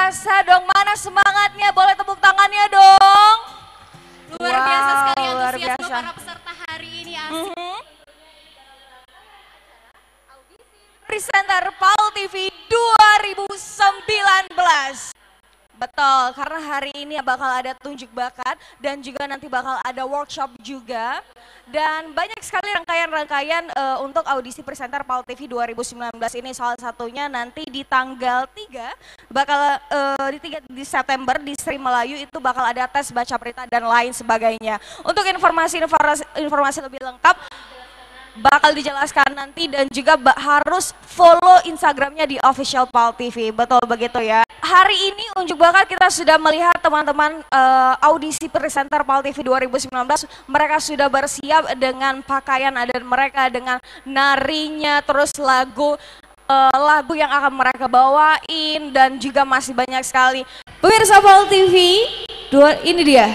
biasa dong, mana semangatnya? Boleh tepuk tangannya dong. Luar biasa sekali luar antusiasme biasa. para peserta hari ini asik. Presenter PAL TV 2019. Betul, karena hari ini bakal ada tunjuk bakat dan juga nanti bakal ada workshop juga. Dan banyak sekali rangkaian-rangkaian untuk audisi presenter PAL TV 2019 ini. Salah satunya nanti di tanggal 3, bakal di September di Sri Melayu itu bakal ada tes baca berita dan lain sebagainya. Untuk informasi lebih lengkap, bakal dijelaskan nanti dan juga harus follow Instagramnya di official PAL TV, betul begitu ya. Hari ini unjuk bakat kita sudah melihat teman-teman audisi presenter PAL TV 2019, mereka sudah bersiap dengan pakaian adat mereka, dengan narinya, terus lagu yang akan mereka bawain dan juga masih banyak sekali. Pemirsa PAL TV, ini dia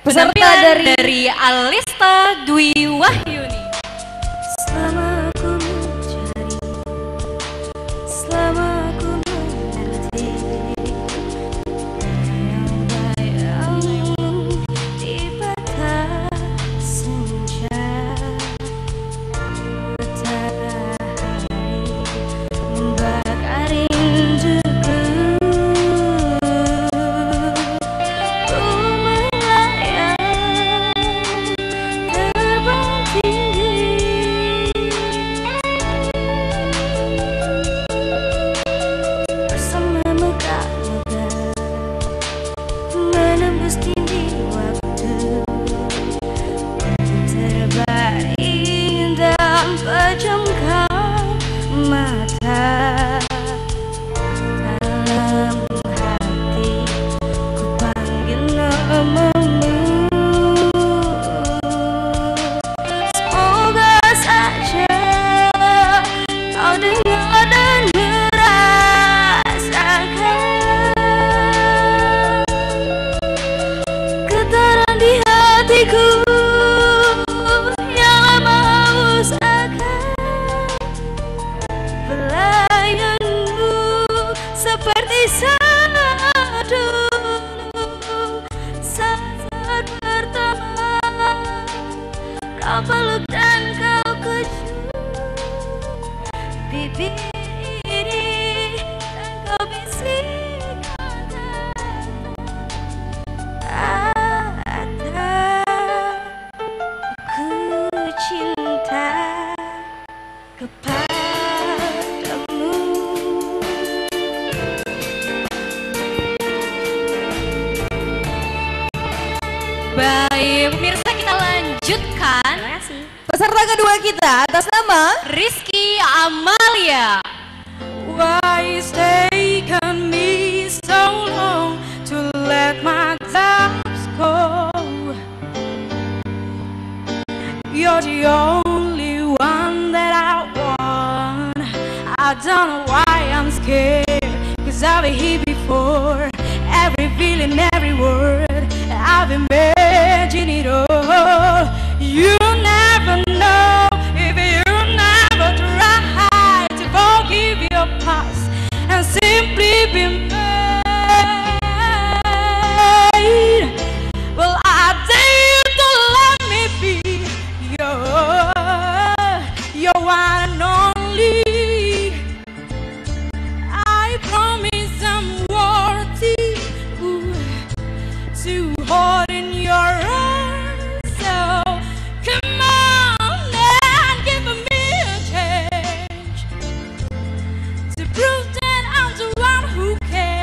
peserta dari Alista Dwi Wahyuni. Selama aku mencari, selama aku menanti bayang-bayangmu di batas senja, matahari membakar rinduku. Ku melayang terbang tinggi bersama moga-moga menembus dinding waktu, terbaring dan pejamkan mata. Dalam hati ku panggil namamu, semoga saja kau dengar dan merasakan getaran di hatiku yang lama haus akan pelayanmu, seperti saat dulu, saat pertama kau peluk dan kau kecup bibir ini dan kau bisikkan kata, ku cinta kepadamu. Baik, pemirsa kita lanjutkan. peserta kedua kita atas nama Rizky Amalia. Why it's taken me so long to let my doubts go? You're the only one that I want. I don't know why I'm scared, 'cause I've been here before. Every feeling, every word, I've imagined it all. You never know if you never try to forgive your past and simply be mine. Well, I dare you to let me be your one and only. I promise I'm worthy to hold in your arms. So come on and give me a chance to prove that I'm the one who cares.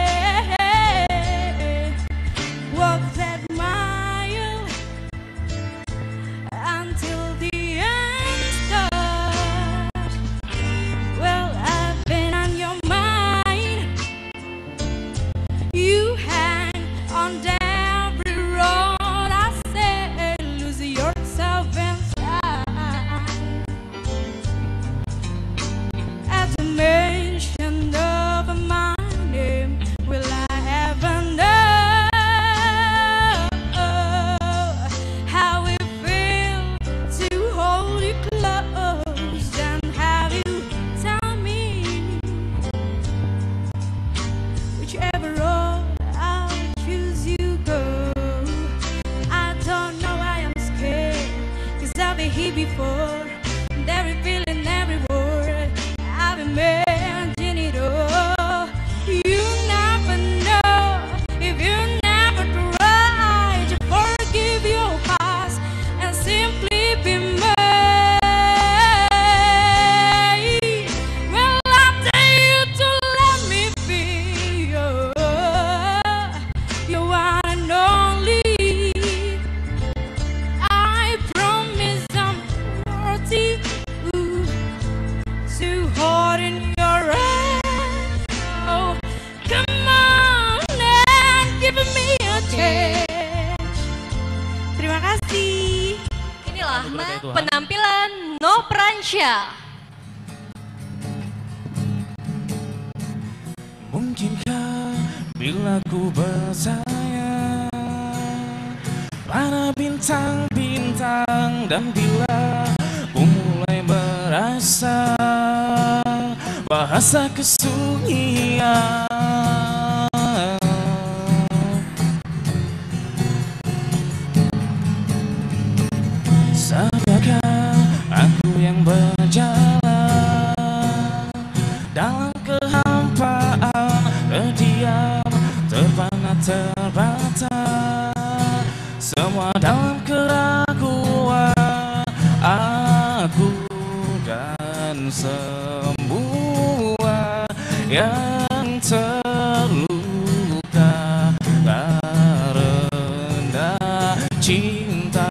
Tuhan. penampilan Nopransyah. Mungkinkah bila ku percaya pada bintang-bintang, dan bila ku mulai merasa bahasa kesunyian, sadarkah aku yang berjalan dalam kehampaan, terdiam, terpana, terbata, semua dalam keraguan aku, dan semua yang terluka karena cinta.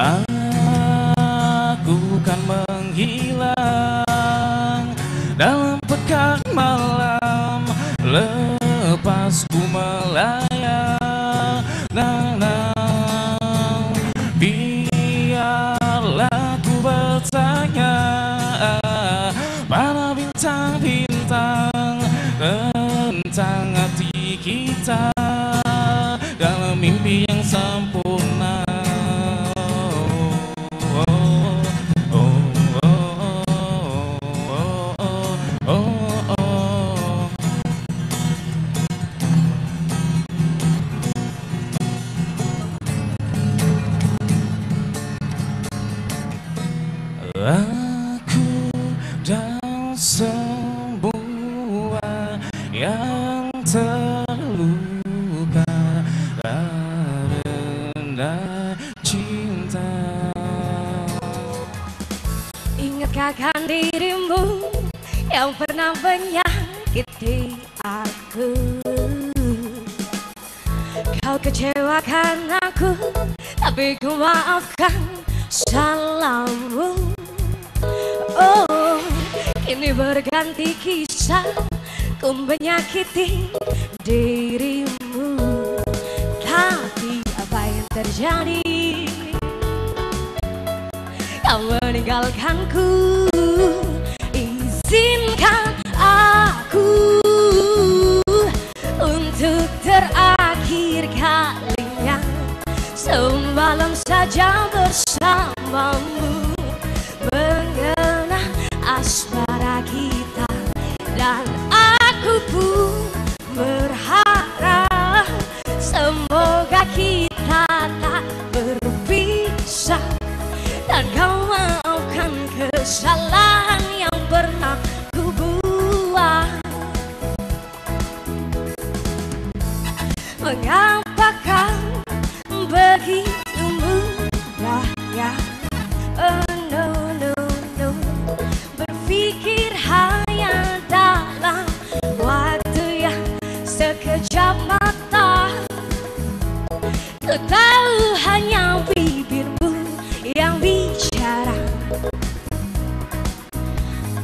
Aku kan menghilang dalam pekan malam, lepas ku melayang. Biarlah ku bertanya pada bintang-bintang tentang hati kita dalam mimpi yang sempurna. Aku dan semua yang terluka karena cinta. Ingatkah kan dirimu yang pernah menyakiti aku? Kau kecewakan aku, tapi ku maafkan salahmu. Oh, kini berganti kisah, ku menyakiti dirimu. Tapi apa yang terjadi? Kau meninggalkanku. Izinkan aku untuk terakhir kalinya semalam saja bersamamu, mengenang asmara kita. Dan aku pun berharap semoga kita tak berpisah, dan kau maafkan kesalahan yang pernah ku buat. Mengapakah begitu mudahnya? Oh no, no, no, berpikir hanya dalam waktu yang sekejap mata. Ku tahu hanya bibirmu yang bicara,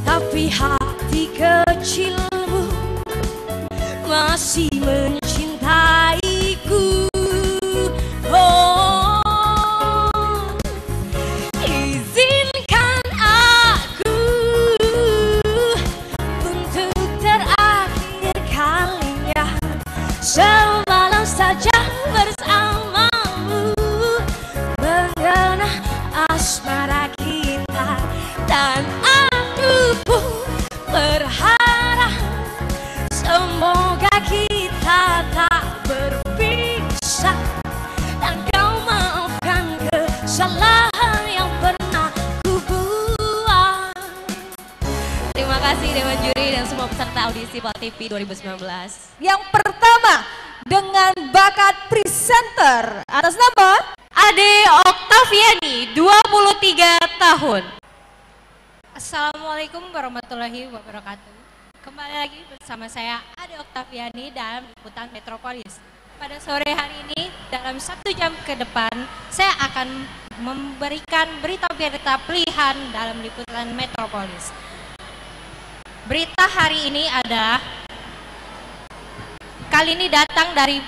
tapi hati kecilmu masih mencintaiku. Oh, izinkan aku untuk terakhir kalinya semalam saja bersamamu, mengenang asmara kita. Dan aku pun berharap semoga kita tak berpisah, dan kau maafkan kesalahan yang pernah ku buat. Terima kasih Dewan Juri dan semua peserta audisi PAL TV 2019. Yang pertama dengan bakat presenter atas nama Ade Oktaviani, 23 tahun. Assalamualaikum warahmatullahi wabarakatuh. Kembali lagi bersama saya Ade Oktaviani dalam liputan Metropolis. Pada sore hari ini dalam 1 jam ke depan saya akan memberikan berita-berita pilihan dalam liputan Metropolis. Berita hari ini adalah kali ini datang dari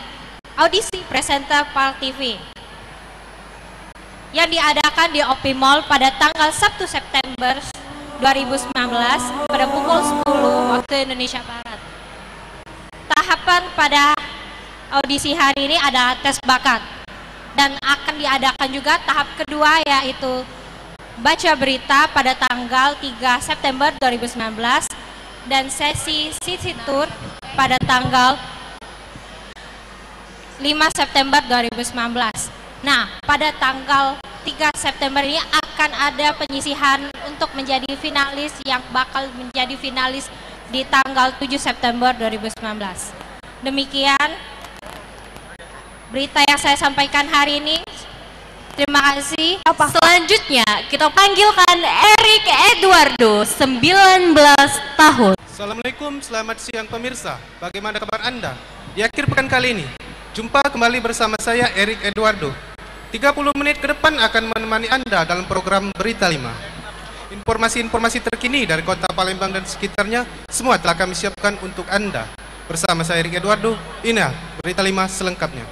audisi presenter PAL TV. yang diadakan di OP Mall pada tanggal 1 September 2019 pada pukul 10 waktu Indonesia Barat. Tahapan pada audisi hari ini adalah tes bakat dan akan diadakan juga tahap kedua yaitu baca berita pada tanggal 3 September 2019 dan sesi city tour pada tanggal 5 September 2019. Nah, pada tanggal 3 September ini akan ada penyisihan untuk menjadi finalis yang bakal menjadi finalis di tanggal 7 September 2019. Demikian berita yang saya sampaikan hari ini. Terima kasih. Selanjutnya kita panggilkan Erik Eduardo, 19 tahun. Assalamualaikum, selamat siang pemirsa. Bagaimana kabar Anda? Di akhir pekan kali ini, jumpa kembali bersama saya Erik Eduardo. 30 menit ke depan akan menemani Anda dalam program Berita 5. Informasi-informasi terkini dari kota Palembang dan sekitarnya semua telah kami siapkan untuk Anda. Bersama saya Erik Eduardo, inilah Berita 5 selengkapnya.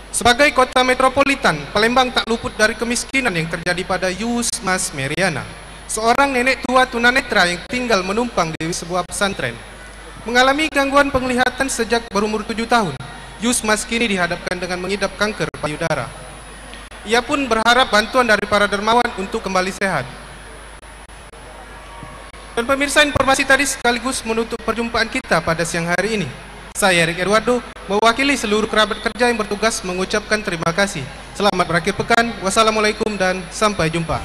Sebagai kota metropolitan, Palembang tak luput dari kemiskinan yang terjadi pada Yusmas Meriana, seorang nenek tua tunanetra yang tinggal menumpang di sebuah pesantren. Mengalami gangguan penglihatan sejak berumur 7 tahun, Yusmas kini dihadapkan dengan mengidap kanker payudara. Ia pun berharap bantuan dari para dermawan untuk kembali sehat. Dan pemirsa, informasi tadi sekaligus menutup perjumpaan kita pada siang hari ini. Saya Erik Eduardo, mewakili seluruh kerabat kerja yang bertugas mengucapkan terima kasih. Selamat berakhir pekan, wassalamualaikum dan sampai jumpa.